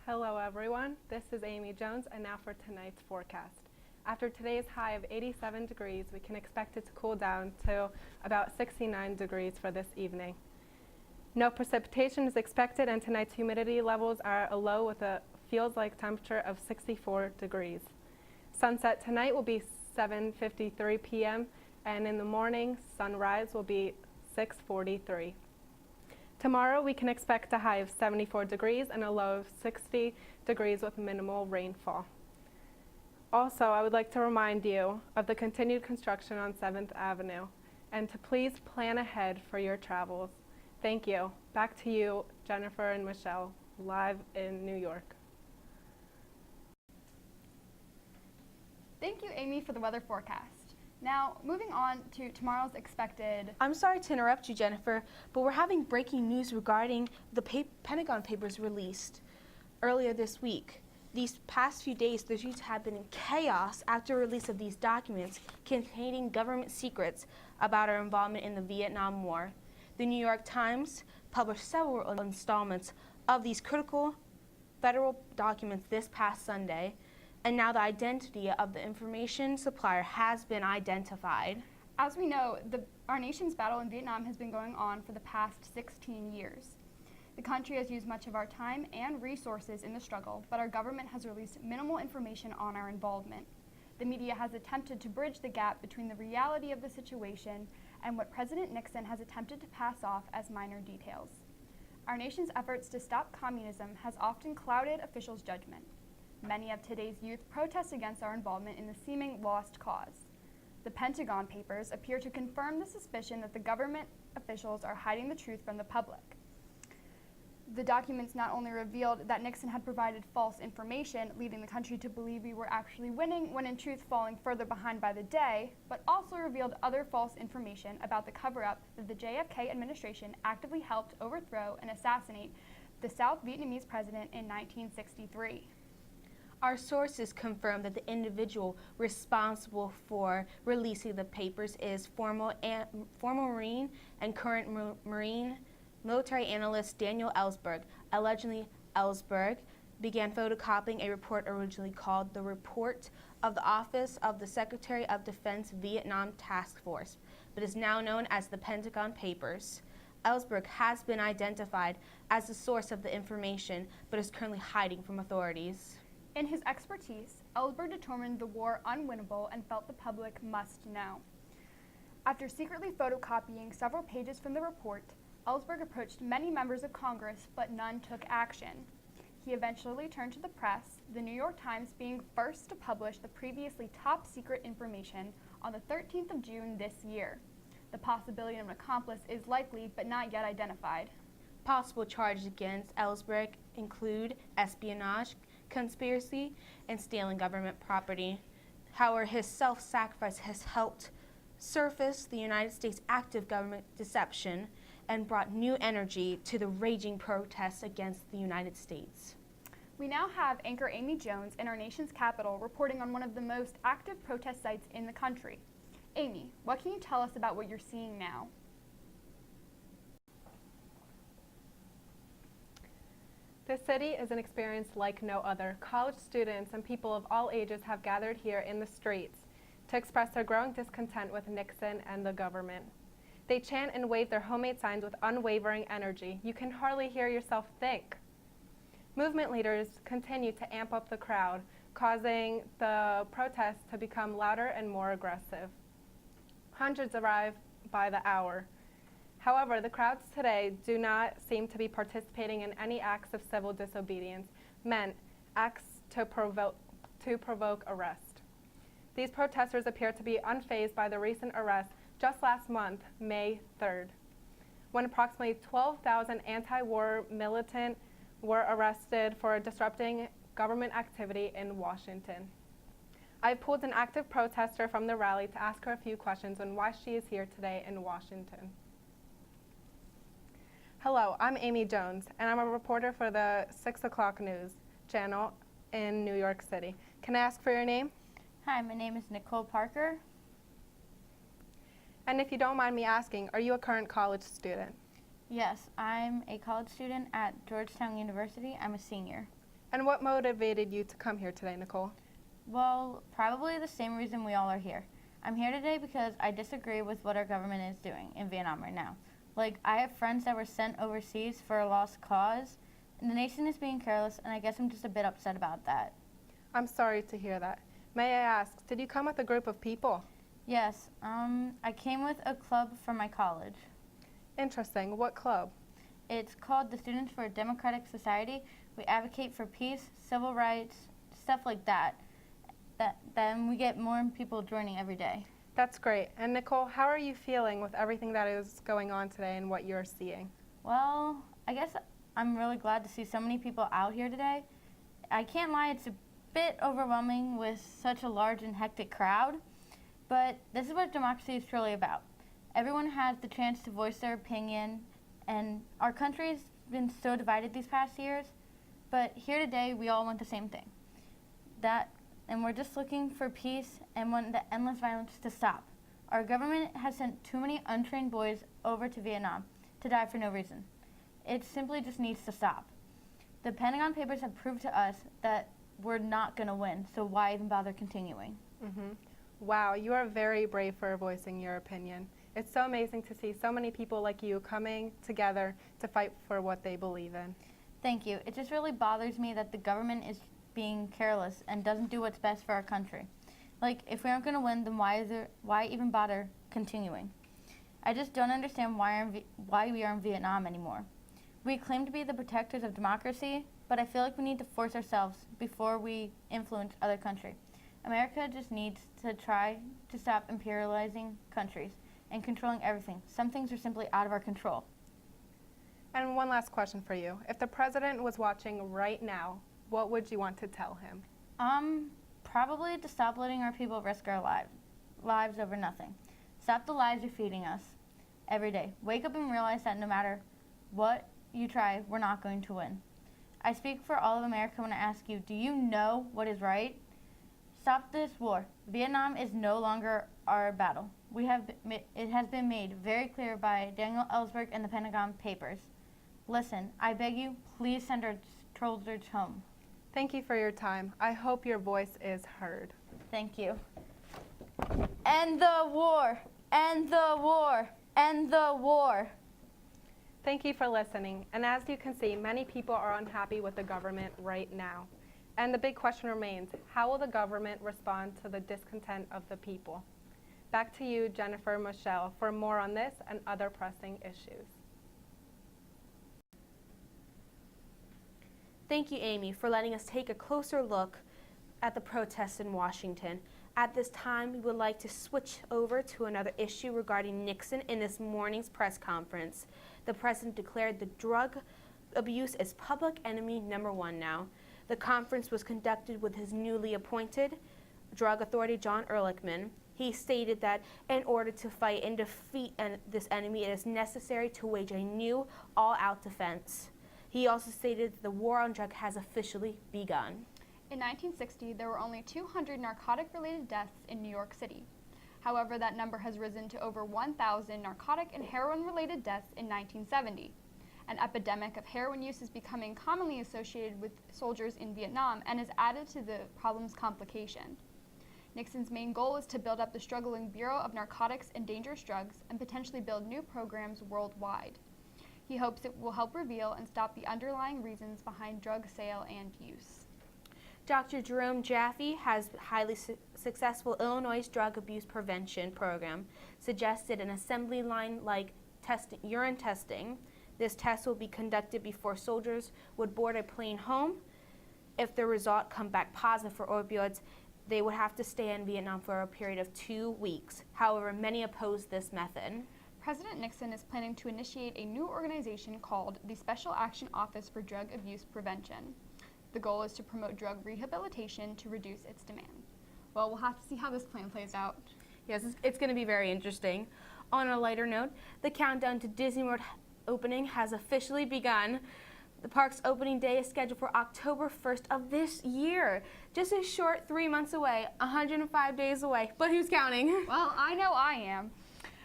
Hello everyone, this is Amy Jones, and now for tonight's forecast. After today's high of 87 degrees, we can expect it to cool down to about 69 degrees for this evening. No precipitation is expected, and tonight's humidity levels are a low with a feels-like temperature of 64 degrees. Sunset tonight will be 7:53 p.m., and in the morning, sunrise will be 6:43. Tomorrow, we can expect a high of 74 degrees and a low of 60 degrees with minimal rainfall. Also, I would like to remind you of the continued construction on 7th Avenue and to please plan ahead for your travels. Thank you. Back to you, Jennifer and Michelle, live in New York. Thank you, Amy, for the weather forecast. Now, moving on to tomorrow's expected... I'm sorry to interrupt you, Jennifer, but we're having breaking news regarding the Pentagon Papers released earlier this week. These past few days, the streets have been in chaos after release of these documents containing government secrets about our involvement in the Vietnam War. The New York Times published several installments of these critical federal documents this past Sunday, and now the identity of the information supplier has been identified. As we know, our nation's battle in Vietnam has been going on for the past 16 years. The country has used much of our time and resources in the struggle, but our government has released minimal information on our involvement. The media has attempted to bridge the gap between the reality of the situation and what President Nixon has attempted to pass off as minor details. Our nation's efforts to stop communism has often clouded officials' judgment. Many of today's youth protest against our involvement in the seeming lost cause. The Pentagon Papers appear to confirm the suspicion that the government officials are hiding the truth from the public. The documents not only revealed that Nixon had provided false information, leading the country to believe we were actually winning when in truth falling further behind by the day, but also revealed other false information about the cover-up that the JFK administration actively helped overthrow and assassinate the South Vietnamese president in 1963. Our sources confirm that the individual responsible for releasing the papers is former Marine and current Marine military analyst Daniel Ellsberg. Allegedly, Ellsberg began photocopying a report originally called the Report of the Office of the Secretary of Defense Vietnam Task Force, but is now known as the Pentagon Papers. Ellsberg has been identified as the source of the information, but is currently hiding from authorities. In his expertise, Ellsberg determined the war unwinnable and felt the public must know. After secretly photocopying several pages from the report, Ellsberg approached many members of Congress, but none took action. He eventually turned to the press, the New York Times being first to publish the previously top-secret information on the 13th of June this year. The possibility of an accomplice is likely, but not yet identified. Possible charges against Ellsberg include espionage, conspiracy, and stealing government property. However, his self-sacrifice has helped surface the United States' active government deception and brought new energy to the raging protests against the United States. We now have anchor Amy Jones in our nation's capital reporting on one of the most active protest sites in the country. Amy, what can you tell us about what you're seeing now? This city is an experience like no other. College students and people of all ages have gathered here in the streets to express their growing discontent with Nixon and the government. They chant and wave their homemade signs with unwavering energy. You can hardly hear yourself think. Movement leaders continue to amp up the crowd, causing the protests to become louder and more aggressive. Hundreds arrive by the hour. However, the crowds today do not seem to be participating in any acts of civil disobedience, meant acts to provoke arrest. These protesters appear to be unfazed by the recent arrest just last month, May 3rd, when approximately 12,000 anti-war militants were arrested for disrupting government activity in Washington. I pulled an active protester from the rally to ask her a few questions on why she is here today in Washington. Hello, I'm Amy Jones, and I'm a reporter for the 6 o'clock news channel in New York City. Can I ask for your name? Hi, my name is Nicole Parker. And if you don't mind me asking, are you a current college student? Yes, I'm a college student at Georgetown University. I'm a senior. And what motivated you to come here today, Nicole? Well, probably the same reason we all are here. I'm here today because I disagree with what our government is doing in Vietnam right now. Like, I have friends that were sent overseas for a lost cause, and the nation is being careless, and I guess I'm just a bit upset about that. I'm sorry to hear that. May I ask, did you come with a group of people? Yes, I came with a club from my college. Interesting. What club? It's called the Students for a Democratic Society. We advocate for peace, civil rights, stuff like that. Then we get more people joining every day. That's great. And Nicole, how are you feeling with everything that is going on today and what you're seeing? Well, I guess I'm really glad to see so many people out here today. I can't lie, it's a bit overwhelming with such a large and hectic crowd, but this is what democracy is truly about. Everyone has the chance to voice their opinion, and our country's been so divided these past years, but here today we all want the same thing. And we're just looking for peace and want the endless violence to stop. Our government has sent too many untrained boys over to Vietnam to die for no reason. It simply just needs to stop. The Pentagon Papers have proved to us that we're not going to win, so why even bother continuing? Wow, you are very brave for voicing your opinion. It's so amazing to see so many people like you coming together to fight for what they believe in. Thank you. It just really bothers me that the government is being careless and doesn't do what's best for our country. Like, if we aren't going to win, then why even bother continuing? I just don't understand why we are in Vietnam anymore. We claim to be the protectors of democracy, but I feel like we need to force ourselves before we influence other countries. America just needs to try to stop imperializing countries and controlling everything. Some things are simply out of our control. And one last question for you. If the president was watching right now, what would you want to tell him? Probably to stop letting our people risk our lives over nothing. Stop the lies you're feeding us every day. Wake up and realize that no matter what you try, we're not going to win. I speak for all of America when I ask you, do you know what is right? Stop this war. Vietnam is no longer our battle. It has been made very clear by Daniel Ellsberg and the Pentagon Papers. Listen, I beg you, please send our soldiers home. Thank you for your time. I hope your voice is heard. Thank you. End the war! End the war! End the war! Thank you for listening. And as you can see, many people are unhappy with the government right now. And the big question remains, how will the government respond to the discontent of the people? Back to you, Jennifer Michelle, for more on this and other pressing issues. Thank you, Amy, for letting us take a closer look at the protests in Washington. At this time, we would like to switch over to another issue regarding Nixon in this morning's press conference. The president declared the drug abuse as public enemy #1 now. The conference was conducted with his newly appointed drug authority, John Ehrlichman. He stated that in order to fight and defeat this enemy, it is necessary to wage a new, all-out defense. He also stated that the war on drugs has officially begun. In 1960, there were only 200 narcotic-related deaths in New York City. However, that number has risen to over 1,000 narcotic and heroin-related deaths in 1970. An epidemic of heroin use is becoming commonly associated with soldiers in Vietnam and has added to the problem's complication. Nixon's main goal is to build up the struggling Bureau of Narcotics and Dangerous Drugs and potentially build new programs worldwide. He hopes it will help reveal and stop the underlying reasons behind drug sale and use. Dr. Jerome Jaffe has highly successful Illinois drug abuse prevention program suggested an assembly line-like urine testing. This test will be conducted before soldiers would board a plane home. If the result come back positive for opioids, they would have to stay in Vietnam for a period of 2 weeks. However, many oppose this method. President Nixon is planning to initiate a new organization called the Special Action Office for Drug Abuse Prevention. The goal is to promote drug rehabilitation to reduce its demand. Well, we'll have to see how this plan plays out. Yes, it's going to be very interesting. On a lighter note, the countdown to Disney World opening has officially begun. The park's opening day is scheduled for October 1st of this year. Just a short 3 months away, 105 days away. But who's counting? Well, I know I am.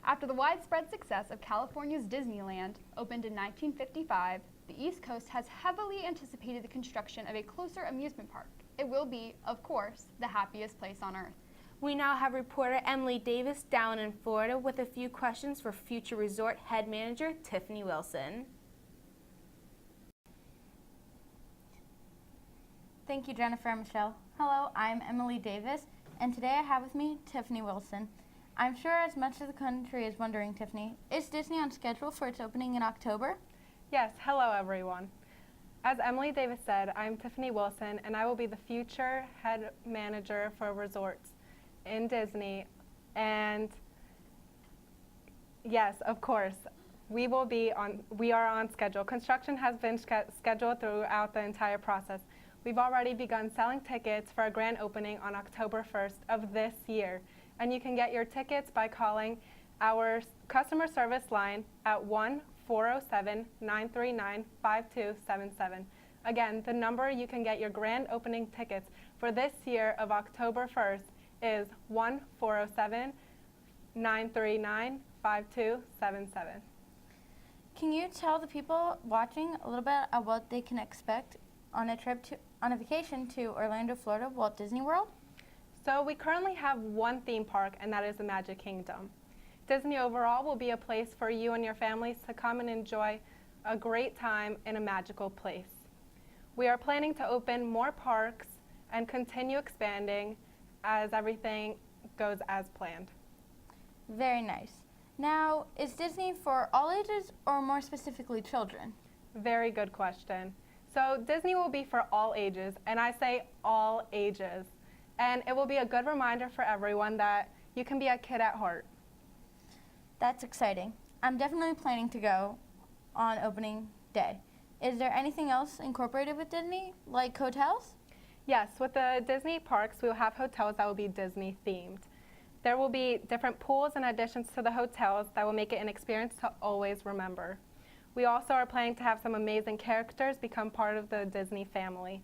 After the widespread success of California's Disneyland, opened in 1955, the East Coast has heavily anticipated the construction of a closer amusement park. It will be, of course, the happiest place on earth. We now have reporter Emily Davis down in Florida with a few questions for future resort head manager Tiffany Wilson. Thank you, Jennifer and Michelle. Hello, I'm Emily Davis, and today I have with me Tiffany Wilson. I'm sure as much of the country is wondering, Tiffany, is Disney on schedule for its opening in October? Yes, hello everyone. As Emily Davis said, I'm Tiffany Wilson, and I will be the future head manager for resorts in Disney. And yes, of course, we are on schedule. Construction has been scheduled throughout the entire process. We've already begun selling tickets for a grand opening on October 1st of this year. And you can get your tickets by calling our customer service line at 1-407-939-5277. Again, the number you can get your grand opening tickets for this year of October 1st is 1-407-939-5277. Can you tell the people watching a little bit of what they can expect on a vacation to Orlando, Florida, Walt Disney World? So we currently have one theme park, and that is the Magic Kingdom. Disney overall will be a place for you and your families to come and enjoy a great time in a magical place. We are planning to open more parks and continue expanding as everything goes as planned. Very nice. Now, is Disney for all ages or more specifically children? Very good question. So Disney will be for all ages, and I say all ages. And it will be a good reminder for everyone that you can be a kid at heart. That's exciting. I'm definitely planning to go on opening day. Is there anything else incorporated with Disney, like hotels? Yes, with the Disney parks, we will have hotels that will be Disney themed. There will be different pools and additions to the hotels that will make it an experience to always remember. We also are planning to have some amazing characters become part of the Disney family.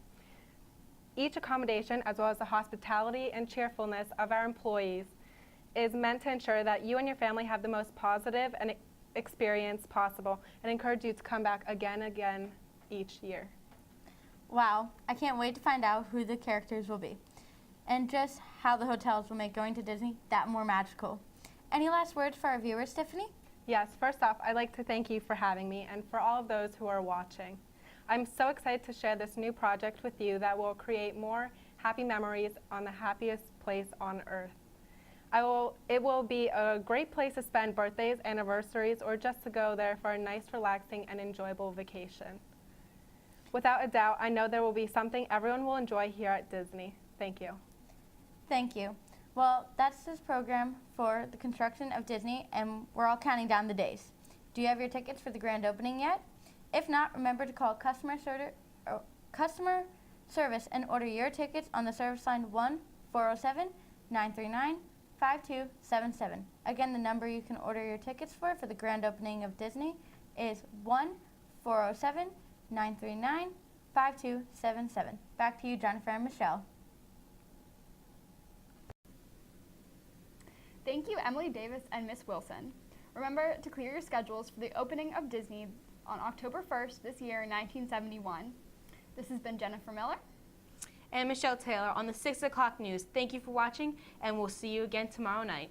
Each accommodation, as well as the hospitality and cheerfulness of our employees, is meant to ensure that you and your family have the most positive experience possible and encourage you to come back again and again each year. Wow, I can't wait to find out who the characters will be and just how the hotels will make going to Disney that more magical. Any last words for our viewers, Tiffany? Yes, first off, I'd like to thank you for having me and for all of those who are watching. I'm so excited to share this new project with you that will create more happy memories on the happiest place on earth. It will be a great place to spend birthdays, anniversaries, or just to go there for a nice, relaxing, and enjoyable vacation. Without a doubt, I know there will be something everyone will enjoy here at Disney. Thank you. Thank you. Well, that's this program for the construction of Disney, and we're all counting down the days. Do you have your tickets for the grand opening yet? If not, remember to call customer service and order your tickets on the service line 1-407-939-5277. Again, the number you can order your tickets for the grand opening of Disney is 1-407-939-5277. Back to you, Jennifer and Michelle. Thank you, Emily Davis and Miss Wilson. Remember to clear your schedules for the opening of Disney on October 1st this year in 1971. This has been Jennifer Miller And Michelle Taylor on the 6 o'clock news. Thank you for watching, and we'll see you again tomorrow night.